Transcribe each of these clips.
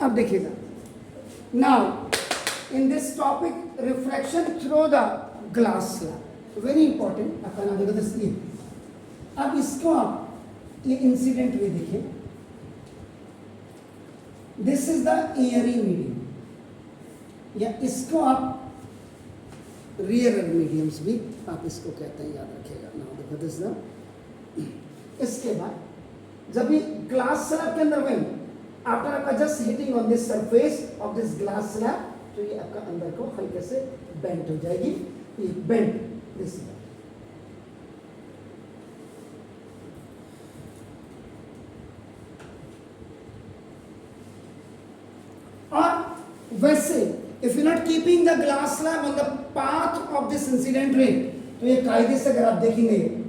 अब देखिएगा, now in this topic refraction through the glass slab, very important आपका नाम देखो दिस। अब इसको आप ये इंसिडेंट रे देखिए, this is the Airy medium, या इसको आप रियर मीडियम्स भी आप इसको कहते हैं, याद रखिएगा। नाउ देखो दिस द, इसके बाद जब ये ग्लास स्लैब के अंदर में आफ्टर आपका just hitting on this surface of this glass slab, तो ये आपका अंदर को हल्के से बेंट हो जाएगी, ये बेंट दिस। और वैसे if you not keeping the glass slab on the path of this incident रे, तो ये कायदे से अगर आप देखेंगे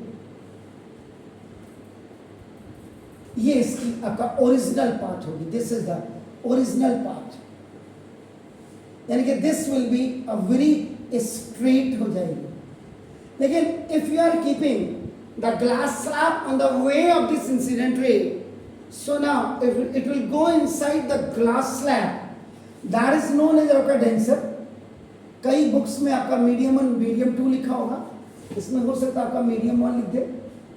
ये इसकी आपका ओरिजिनल पाथ होगी, this is the original path, यानी कि this will be a very straight हो जाएगी। लेकिन if you are keeping the glass slab on the way of this incident ray, so now it will go inside the glass slab, that is known as आपका denser. कई books में आपका medium 1 medium 2 लिखा होगा, इसमें हो सकता है आपका मीडियम 1 लिख दे,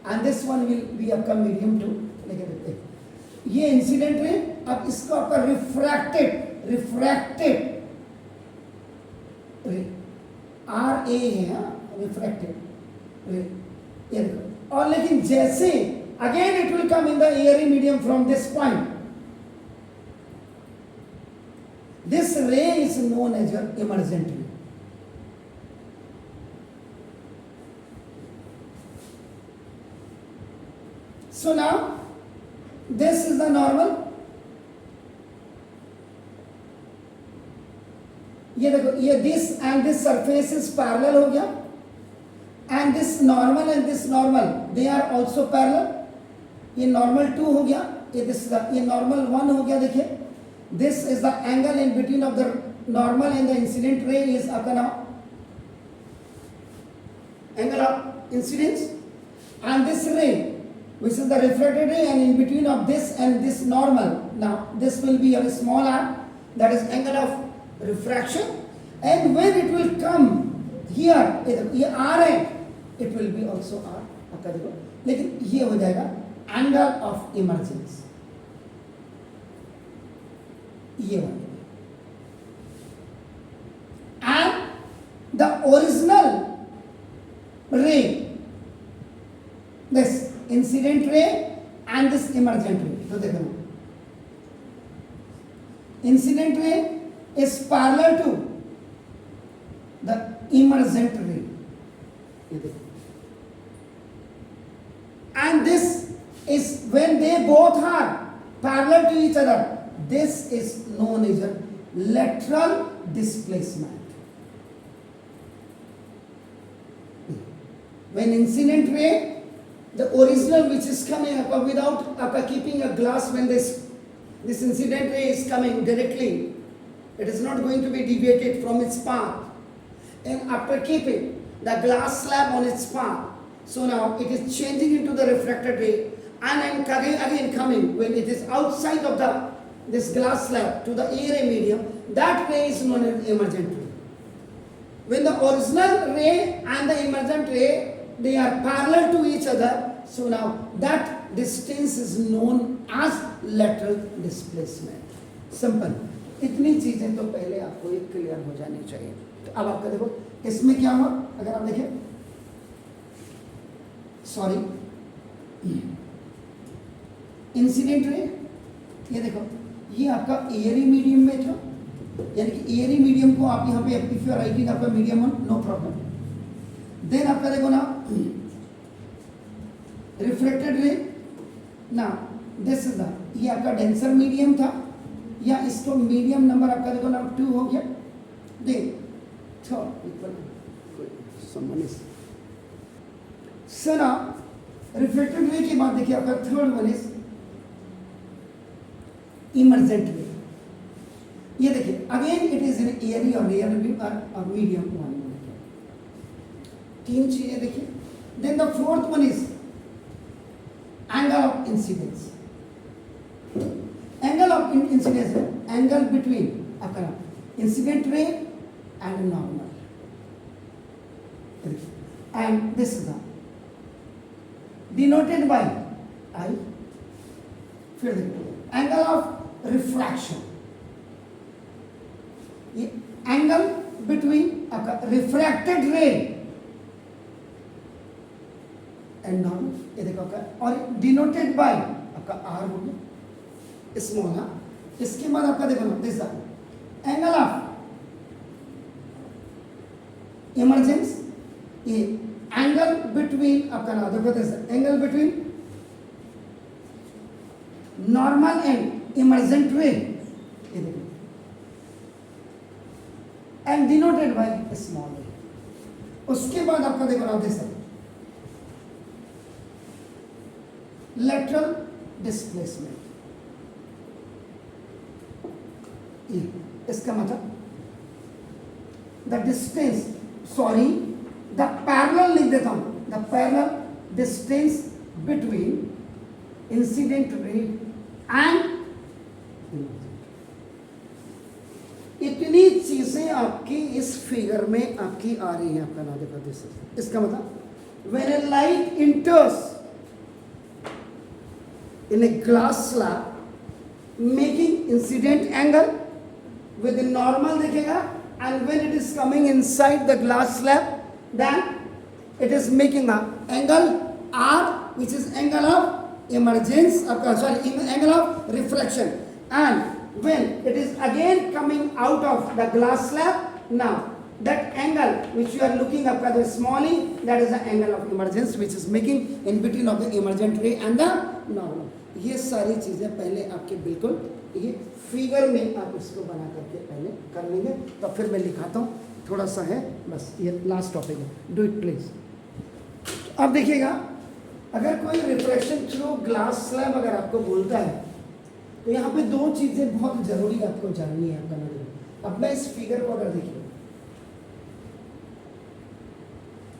and this one will be आपका मीडियम 2 लिख देते हैं। ये इंसिडेंट रे, अब इसको आपका रिफ्रैक्टेड रे, RA है, रिफ्रैक्टेड रे, ये देखो। और लेकिन जैसे again it will come in the airy medium from this point, this ray is known as your emergent ray. So now this is the normal, ये देखो, ये this and this surface is parallel हो गया, and this normal and this normal they are also parallel, ये normal 2 हो गया, ये normal 1 हो गया। देखिए, this is the angle in between of the normal and the incident ray is आपका now angle of incidence, and this ray which is the refracted ray, and in between of this and this normal, now this will be a small r, that is angle of refraction, and when it will come here, ये r है, it will be also r आपका देखो, लेकिन ये हो जाएगा angle of emergence, ये वाला। and the original ray, this incident ray and this emergent ray, तो देखो incident ray is parallel to the emergent ray, ये देखो, and this is when they both are parallel to each other, this is known as a lateral displacement. When incident ray, the original which is coming up without keeping a glass, when this incident ray is coming directly, it is not going to be deviated from its path, and after keeping the glass slab on its path, so now it is changing into the refracted ray, and again coming when it is outside of this glass slab to the air medium, that ray is known as emergent ray. When the original ray and the emergent ray, they are parallel to each other, so now that distance is known as lateral displacement. Simple. इतनी चीजें तो पहले आपको एक clear हो जानी चाहिए। तो अब आपका देखो इसमें क्या हुआ, अगर आप देखें, सॉरी, इंसिडेंट रे, ये देखो, ये आपका एयरी मीडियम में था, यानी कि एयरी मीडियम को आप यहाँ पे इफ यू आर राइटिंग आपका मीडियम 1, नो प्रॉब्लम। देन आपका देखो ना रिफ्लेक्टेड रे, ना दिस इज द, ये आपका डेंसर मीडियम था, या इसको मीडियम नंबर आपका देखो ना 2 हो गया। Then third equal someone is, so ना रिफ्लेक्टेड रे के बाद देखिए आपका third one is emergent ray. ये देखिए again it is in airy और रियर और मीडियम वन, 3 चीजें देखिए। Then the fourth one is angle of incidence. Angle of incidence ray, angle between आपका incident ray and normal, and this is the denoted by I. फिर देखो angle of refraction, ये angle between आपका refracted रे and normal, ये देखो आपका, और डिनोटेड बाय आपका आर हो गया स्मॉल। हाँ, इसके बाद आपका देखो ना दिस एंगल ऑफ इमरजेंस, ये एंगल बिटवीन आपका ना देखो this angle between normal and emergent ray, ये देखो, एंड डिनोटेड बाय स्मॉल रे। उसके बाद आपका देखो ना दिस लेटरल डिस्प्लेसमेंट, इसका मतलब the distance, sorry the parallel लिख देता हूं, the parallel distance between incident ray and, इतनी चीजें आपकी इस फिगर में आपकी आ रही है। आपका नाम देखो दिस, इसका मतलब when A light इंटर्स in a glass slab making incident angle with a normal दिखेगा, and when it is coming inside the glass slab then it is making a angle R, which is angle of emergence, angle of refraction, and when it is again coming out of the glass slab, now that angle which you are looking up at the small e, that is the angle of emergence which is making in between of the emergent ray and the normal। ये सारी चीजें पहले आपके बिल्कुल ये figure में आप इसको बना करके पहले कर लेंगे, तो फिर मैं लिखाता हूँ, थोड़ा सा है बस, ये लास्ट टॉपिक है, डू इट प्लीज। अब देखिएगा, अगर कोई रिफ्रैक्शन थ्रू ग्लास स्लैब अगर आपको बोलता है तो यहाँ पे दो चीजें बहुत जरूरी आपको जाननी है आपका नजर। अब मैं इस फिगर को अगर देखिए,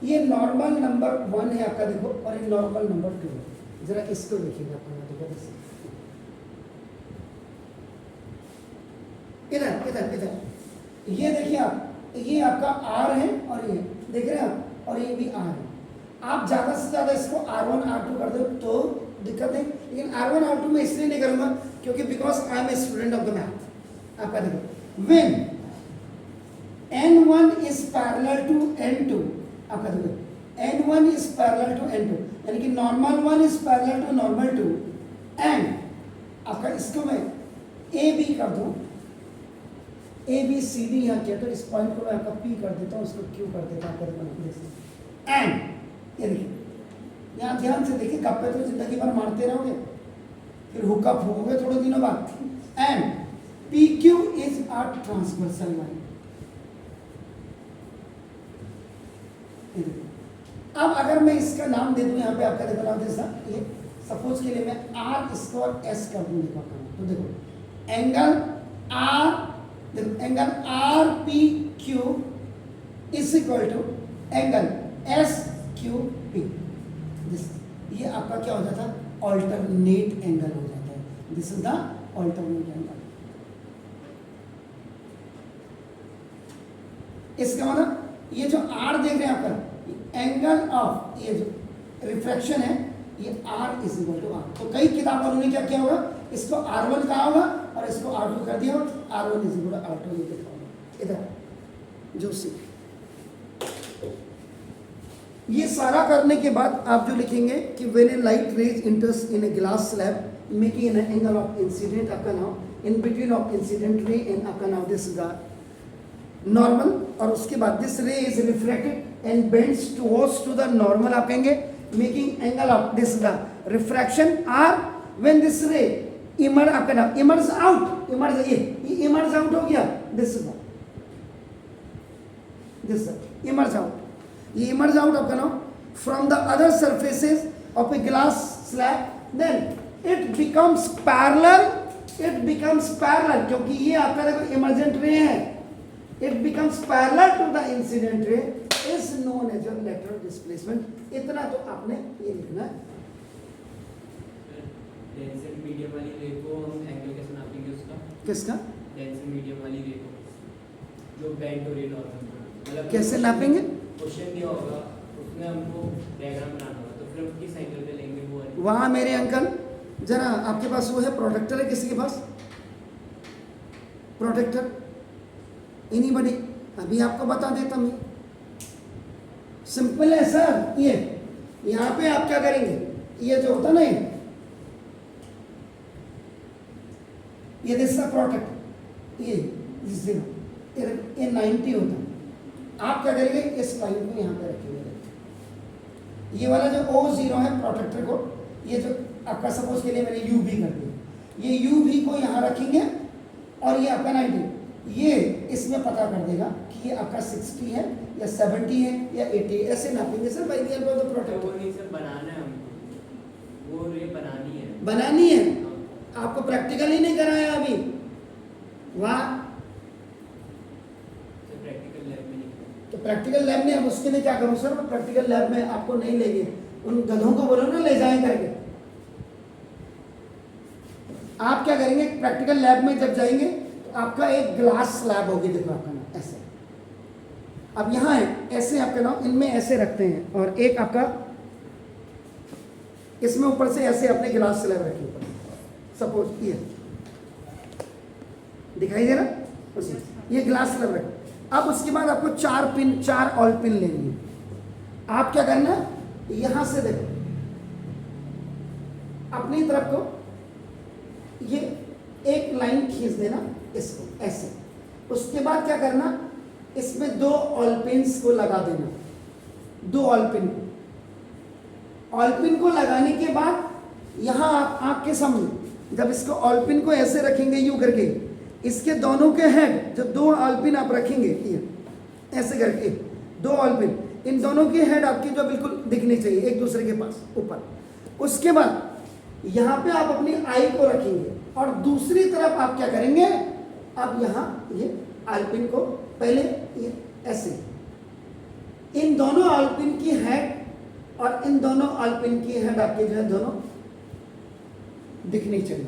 ये नॉर्मल नंबर 1 है आपका देखो, और ये नॉर्मल नंबर 2 है। जरा इसको देखिएगा अपना देखो, इधर इधर इधर, ये देखिए आप, ये आपका R है और ये देख रहे हैं आप, और ये भी R है। आप ज्यादा से ज्यादा इसको R1 R2 कर दो तो दिक्कत है, लेकिन R1 R2 में इसलिए नहीं करूंगा क्योंकि because I am a student of the math. आपका देखो when N1 is parallel to N2, आपका देखो N1 is parallel to N2, यानी कि normal 1 is parallel to normal 2, and आपका इसको मैं ए बी कर दूं, ए बी सी डी यहाँ किया तो इस पॉइंट को मैं आपका पी कर देता हूँ, इसको क्यू कर देता हूँ, एंड ये देखिए यहाँ ध्यान से देखिए, गप्पे तो जिंदगी भर मारते रहोगे, फिर हुकअप होगे थोड़े दिनों बाद, and P Q is a transversal line. अब अगर मैं इसका नाम दे दूं यहाँ पे आपका देखो नाम जैसा, ये सपोज के लिए मैं आर इसको और एस कर दूं, देखो तो देखो एंगल आर, देखो angle R P Q is equal to angle S Q P. ये आपका क्या हो जाता है, ऑल्टरनेट एंगल हो जाता है, this is the alternate angle. इसका मतलब ये जो आर देख रहे हैं आपका, एंगल ऑफ ये जो रिफ्रैक्शन है ये R is equal to r. तो कई किताबों ने क्या किया होगा, इसको R1 कहा होगा और इसको R2 कर दिया होगा, R1 is equal to R2 ये लिखा होगा इधर जो सी। ये सारा करने के बाद आप जो लिखेंगे कि when A light rays इंटर्स in a glass slab making an angle of incident, आपका नाम इन between of incident ray and आपका नाम दिस इज द नॉर्मल, और उसके बाद दिस रे is refracted and bends towards to the normal, आप कहेंगे making angle of this the refraction R when this ray emerge, आपका नाम emerge out, emerge ये emerge out हो गया, this is this emerge out, ये emerge out आपका नाम from the other surfaces of a glass slab, then it becomes parallel, क्योंकि ये आपका देखो emergent ray है, it becomes parallel to the incident ray is known as your lateral displacement। इतना तो आपने ये लिखना है। डेंस एंड मीडियम वाली रे को हम एंगल कैसे नापेंगे उसका? किसका? डेंस एंड मीडियम वाली रे को जो बेंड हो रही है नॉर्मल, मतलब कैसे नापेंगे? क्वेश्चन दिया होगा उसमें हमको डायग्राम बनाना होगा, तो फिर हम किस एंगल पे लेंगे वो है। वहाँ मेरे अंकल जरा आपके पास वो है प्रोटेक्टर है किसी के पास? प्रोटेक्टर इन्हीं बड़ी अभी आपको बता देता मैं। सिंपल है सर, ये यहाँ पे आप क्या करेंगे, ये जो होता ना ये दिस प्रोटेक्ट, ये 90 होता है। आप क्या करेंगे, इस लाइन को यहाँ पे रखेंगे। ये वाला जो O0 है प्रोटेक्टर को, ये जो आपका सपोज के लिए मैंने U भी कर दिया, ये U भी को यहाँ रखेंगे और ये आपका 90, ये इसमें पता कर देगा कि ये आपका 60 है या 70 है या 80, ऐसे नापेंगे sir by the help of the protractor. वो नहीं सर, बनाना है हमको, वो रे बनानी है। आपको प्रैक्टिकल ही नहीं कराया अभी, वाह। प्रैक्टिकल लैब में नहीं, तो प्रैक्टिकल लैब में अब उसके लिए क्या करूं सर, मैं प्रैक्टिकल लैब में आपको नहीं लेंगे, उन गधों को बोलो ना ले जाएं करके। आप क्या करेंगे, प्रैक्टिकल लैब में जब जाएंगे तो आपका एक ग्लास स्लैब होगी, देखो आपका नाम ऐसे, अब यहाँ है ऐसे आपका नाम, इनमें ऐसे रखते हैं, और एक आपका इसमें ऊपर से ऐसे अपने गिलास स्लैब रखिए ऊपर, सपोज ये दिखाई दे रहा, ये ग्लास स्लैब रखें। अब उसके बाद आपको 4 ऑल पिन लेनी है। आप क्या करना, यहां से देखो अपनी तरफ को ये एक लाइन खींच देना इसको ऐसे, उसके बाद क्या करना, इसमें 2 ऑल पिन्स को लगा देना, 2 ऑल पिन को लगाने के बाद यहां आप आंख के सामने जब इसको ऑल पिन को ऐसे रखेंगे यूं करके, इसके दोनों के हेड जो 2 ऑल पिन आप रखेंगे ये ऐसे करके 2 ऑल पिन, इन दोनों के हेड आपकी जो बिल्कुल दिखनी चाहिए एक दूसरे के पास ऊपर। उसके बाद यहाँ पे आप अपनी आई को रखेंगे और दूसरी तरफ आप क्या करेंगे, अब यहाँ ये ऑल पिन को पहले ये ऐसे, इन दोनों ऑल पिन की हेड और इन दोनों ऑल पिन की हेड आपके जो है दोनों दिखनी चाहिए,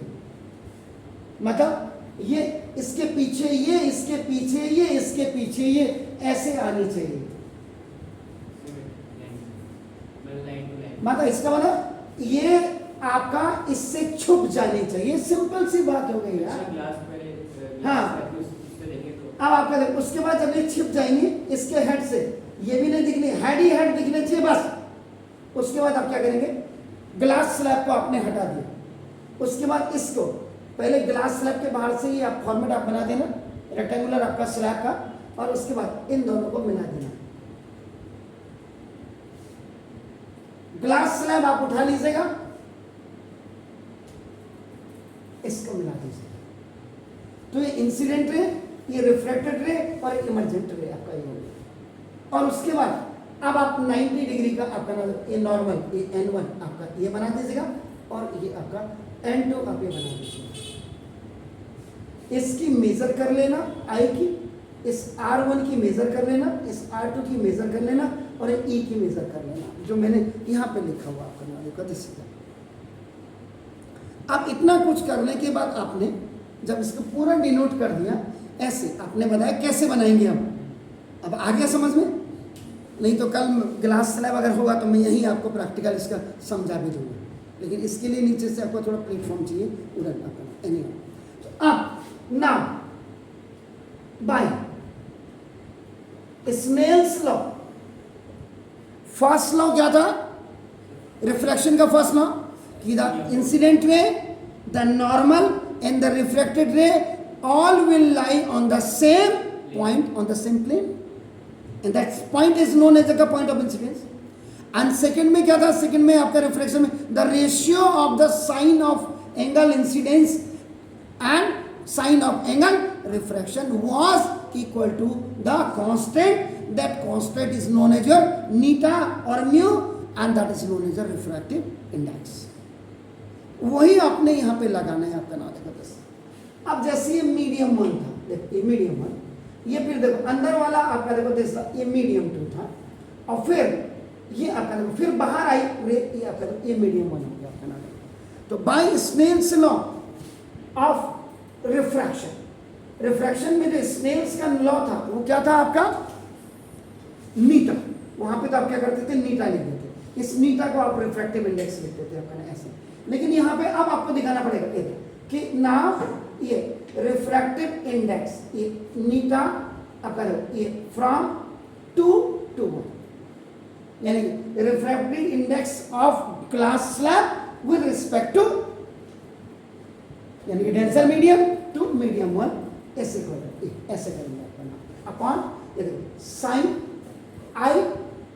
मतलब ये इसके पीछे ये, इसके पीछे ये, इसके पीछे ये, ऐसे आनी चाहिए। मतलब इसका मतलब ये आपका इससे छुप जानी चाहिए, सिंपल सी बात हो गई यार। हाँ, अब आपका देखो, उसके बाद जब ये छिप जाएंगे इसके हेड से, ये भी नहीं दिखनी, हेड ही हेड दिखने चाहिए बस। उसके बाद आप क्या करेंगे, ग्लास स्लैब को आपने हटा दिया, उसके बाद इसको पहले ग्लास स्लैब के बाहर से ही आप फॉर्मेट आप बना देना रेक्टेंगुलर आपका स्लैब का, और उसके बाद इन दोनों को मिला देना। ग्लास स्लैब आप उठा लीजिएगा, इसको मिला दीजिएगा, तो ये इंसिडेंट रे, ये रिफ्लेक्टेड रे और इमर्जेंट रे आपका ये हो गया। और उसके बाद अब आप 90 डिग्री का आपका ये नॉर्मल, ये N1 आपका ये बना दीजिएगा, और ये आपका N2 आप ये बना दीजिएगा। इसकी मेजर कर लेना आई की, इस R1 की मेजर कर लेना, इस R2 की मेजर कर लेना, और E की मेजर कर लेना, जो मैंने यहाँ पे लिखा हुआ आपका नाम देखो दिस। अब इतना कुछ करने के बाद आपने जब इसको पूरा डिनोट कर दिया, ऐसे आपने बताया कैसे बनाएंगे हम, अब आ गया समझ में? नहीं तो कल ग्लास स्लैब अगर होगा तो मैं यही आपको प्रैक्टिकल इसका समझा भी दूंगा, लेकिन इसके लिए नीचे से आपको थोड़ा प्लेटफॉर्म चाहिए उधर आपका एनी। तो अब now by Snell's law, first law क्या था रिफ्लेक्शन का? फर्स्ट लॉ कि the incident ray, the normal and the reflected ray all will lie on the same point, on the same plane, and that point is known as the point of incidence. And second में क्या था, second में आपका reflection में the ratio of the sine of angle incidence and sine of angle refraction was equal to the constant, that constant is known as your neta or mu, and that is known as your refractive index. वही आपने यहाँ पे लगाना है आपका नाम देखो बस। अब जैसे ये मीडियम 1 था, देखो ये मीडियम 1, ये फिर देखो अंदर वाला आपका देखो जैसा ये मीडियम 2 था, और फिर ये आपका देखो फिर बाहर आई ये आपका ये मीडियम 1 हो गया आपका नाम। तो by Snell's law of refraction, refraction में जो स्नेल्स का लॉ था वो क्या था आपका, नीटा। वहां पे तो आप क्या करते थे, नीटा लिख देते, इस नीटा को आप रिफ्रैक्टिव इंडेक्स लिखते थे अपने ऐसे। लेकिन यहाँ पे अब आपको दिखाना पड़ेगा कि नाउ ये रिफ्रैक्टिव इंडेक्स, ये नीटा आपका ये फ्रॉम 2 to 1, यानी refractive index of glass slab with respect to, यानी कि डेंसर मीडियम टू मीडियम 1 ऐसे करेंगे अपना upon sine i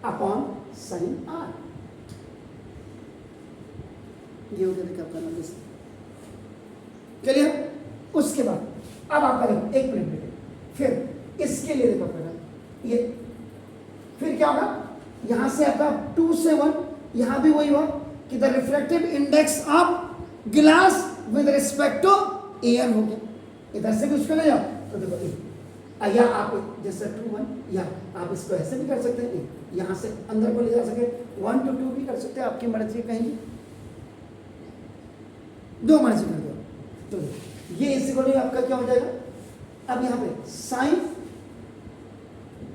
upon sine r. ये हो गया, देखा अपना दिस। चलिए उसके बाद अब आप करें, एक मिनट बेटे, फिर इसके लिए देखो पहले ये, फिर क्या होगा, यहां से आपका 2 से 1, यहां भी वही हुआ कि the refractive index of glass with respect to air हो गया। इधर से कुछ ले जाओ तो देखो या आप जैसे 2 1, या आप इसको ऐसे भी कर सकते हैं, यहां से अंदर को ले जा सके 1 to 2 भी कर सकते हैं, आपकी मर्जी कहेंगे, दो मर्जी कर दो। तो ये इसी को आपका क्या हो जाएगा, अब यहां पे साइन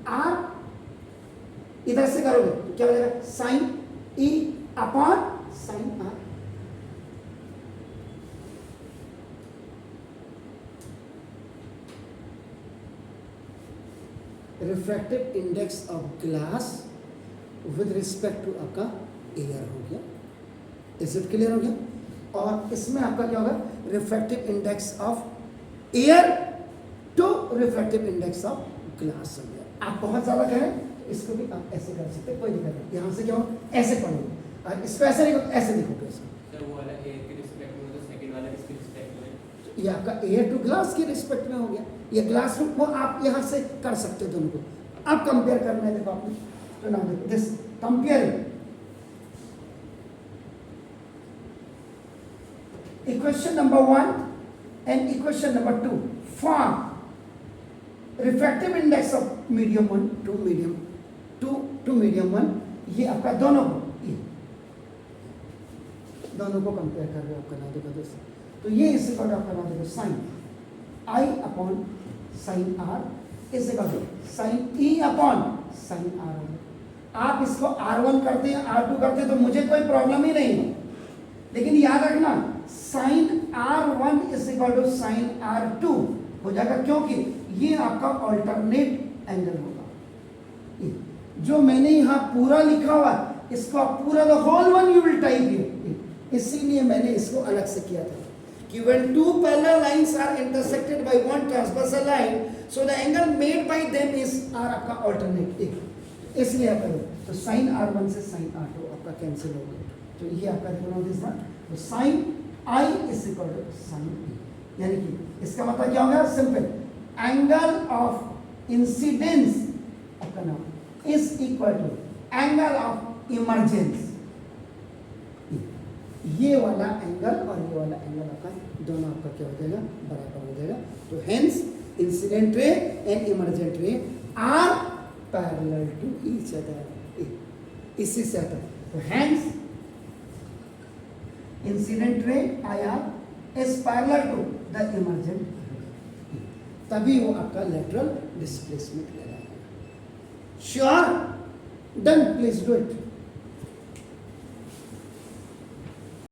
आर इधर से करोगे तो क्या हो जाएगा, sine e upon sine r. Refractive index of glass with respect to आपका एयर हो गया, इज इट क्लियर हो गया। और इसमें आपका क्या होगा, refractive index of air to refractive index of glass हो गया। आप बहुत ज्यादा करें इसको भी आप ऐसे कर सकते हैं, कोई दिक्कत नहीं। यहाँ से क्या हो, ऐसे पढ़ोगे, और इसको ऐसे लिखो, ऐसे लिखोगे इसको। सर वो वाला एयर के रिस्पेक्ट में, तो सेकंड वाला किसके रिस्पेक्ट में? तो ये आपका एयर टू ग्लास के रिस्पेक्ट में हो गया, ये ग्लास रूम, वो आप यहाँ से कर सकते हो दोनों को। अब कंपेयर करना है, देखो आपने, तो ना देखो this comparing equation number 1 and equation number 2 form refractive index of medium 1 to medium 2 to medium 1, ये आपका दोनों को कंपेयर कर रहे हो, आपका ना देखो दोस्तों, तो ये इसी को आपका ना देखो sine i upon sine r is equal to sine e upon sine r. आप इसको R1 करते हैं, R2 करते हैं, तो मुझे कोई प्रॉब्लम ही नहीं है, लेकिन याद रखना sine R1 is equal to sine R2 हो जाएगा, क्योंकि ये आपका ऑल्टरनेट एंगल होगा। जो मैंने यहाँ पूरा लिखा हुआ इसको आप पूरा the whole one you will type here, इसीलिए मैंने इसको अलग से किया था कि when two parallel lines are intersected by one transversal line, so the angle made by them is are आपका alternate, इसलिए आप करो तो sin R1 से sin R2 आपका कैंसिल हो गया, तो ये आपका देखो दिस वन, तो sin I is equal to sin E, यानी कि इसका मतलब क्या होगा, सिंपल एंगल ऑफ इंसिडेंस आपका नाम is equal to angle of emergence. ये वाला एंगल और ये वाला एंगल आपका दोनों आपका क्या हो जाएगा, बराबर हो जाएगा। तो hence incident ray and emergent ray are parallel to each other, इसी से आता है। तो hence incident ray I R is parallel to the emergent, तभी वो आपका लेटरल डिस्प्लेसमेंट ले रहा है। Sure, done, please do it.